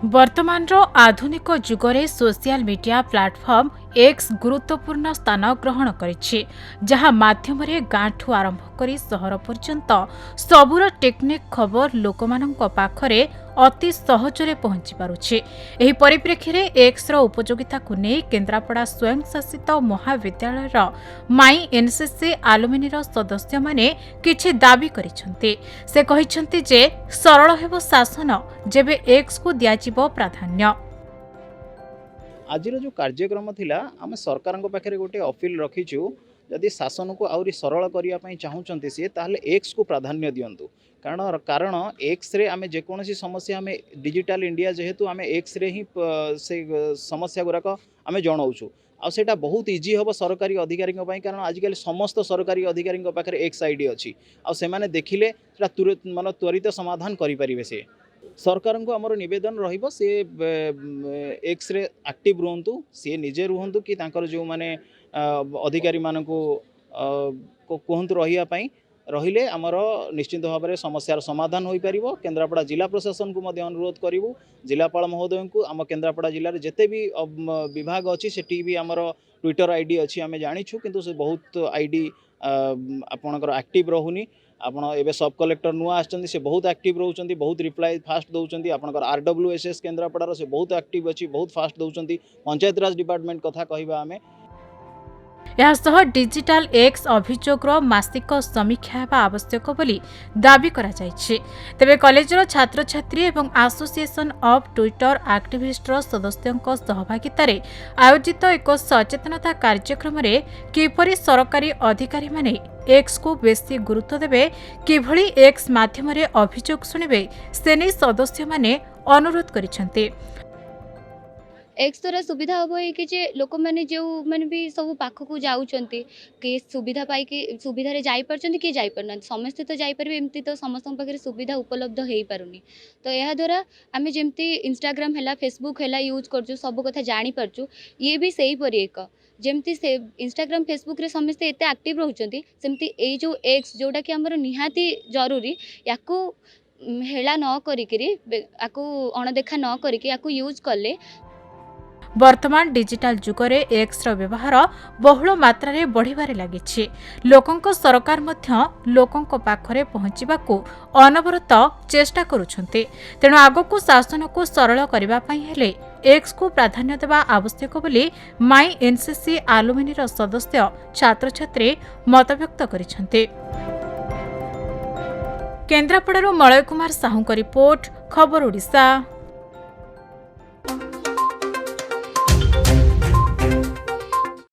वर्तमान आधुनिक जुगरे social media platform x गुरुत्वपूर्ण स्थान ग्रहण करिछि जहाँ माध्यम गाँठू आरंभ करी सहर पर्यंत सबुर टेक्निक खबर लोकमानंक पाखरे अति सहजरे पहुंची पारुछि। एही परिप्रेक्षी रे एक्स रो उपयोगिता को नै केन्द्रापड़ा स्वयं शासित महाविद्यालय रो माई एनसीसी आलुमिनी रो सदस्य माने किछि दाबी करिसंते। से कहिसंते जे सरल हेबो शासन जेबे एक्स को दियाजिबो प्राधान्य। आज जो कार्यक्रम थिला आम सरकार पाखे गोटे अपील रखीचु जदि शासन को आउरी सरल करने चाहूँगी सी ताहले एक्स को प्राधान्य दिंतु कारण एक्स रे आमे जेकोसी समस्या आमे डिजिटल इंडिया जेहेतु आमे एक्स रे ही से समस्या गुराक आमे जनाऊँ आउटा बहुत इजी हम सरकारी अधिकारी कारण आजिकल समस्त सरकारी अधिकारी पाखे एक्स आईडी अच्छी आने देखिले मान त्वरित समाधान करें से सरकार को आमर निवेदन रहिबो से एक्स रे एक्टिव रुहंतु सी निजे रुहंतु कि तांकर जो माने अधिकारी मानकु कहतु रही रहिले आमर निश्चित भाव में समस्यार समाधान हो पारिबो। केन्द्रापड़ा जिला प्रशासन को मध्य अनुरोध करिवु जिलापाल महोदय को आम केन्द्रापड़ा जिले में जिते भी विभाग अच्छी सेठी भी आमर ट्विटर आईडी अच्छी आम जानिछु किंतु से बहुत आईडी आपणकर एक्टिव रहुनी। आपण एबे सब कलेक्टर नुआ आछन से बहुत एक्टिव रहउचंती बहुत रिप्लाई फास्ट दउचंती आपणकर आरडब्ल्यूएसएस केन्द्रापड़ा से बहुत एक्टिव अच्छी बहुत फास्ट दउचंती। पंचायत राज डिपार्टमेंट कथा कहिबा आमे यासह डिजिटल एक्स अभियोगर मासिक समीक्षा हेबा आवश्यक बोली दाबी करा जायछि। तेबे कॉलेजर छात्र छात्री एवं एसोसिएशन ऑफ ट्विटर एक्टिविस्ट सदस्यक सहभागिता रे आयोजित एक सचेतनता कार्यक्रम रे किपरि सरकारी अधिकारी माने एक्स को बेसी गुरुत्व देबे किभଳି एक्स माध्यम रे अभियोग सुनिबे सेने सदस्य माने अनुरोध करिसंते। एक्स द्वारा सुविधा हम कि लोक मैंने जो मैंने भी सब पाख को जाऊँगी कि सुविधा पाई सुविधा जापर किए जापार समस्ते तो जापर एमती तो समस्त पाखे सुविधा उपलब्ध हो पारुनी। तो यह द्वारा आम जमी इंस्टाग्राम है फेसबुक है यूज कर सब कथा जापारचु ये भी सही परी एक जमती से इंस्टाग्राम फेसबुक रे समस्ते एत एक्टिव रोचंती सेमती ए जो एक्स जोटा कि आमर निहाती जरूरी या हेला न करिकरी अणदेखा न करिकि यूज कले वर्तमान डिजिटल जुगरे एक्स रो व्यवहार बहुल मात्रा रे बढ़िबारे लागिछि। लोकंक सरकार मध्य लोकंक पाखरे पहुंचीबाकू अनवरत चेष्टा करुछन्ते। तेणु आगकू शासन को सरल करिबा पई हेले एक्स को प्राधान्य देवा आवश्यक बोली माई एनसीसी आलुमिनी रो सदस्य छात्र छात्री मत व्यक्त करिछन्ते। केन्द्रापड़ारू मलय कुमार साहू को रिपोर्ट खबर ओडिशा।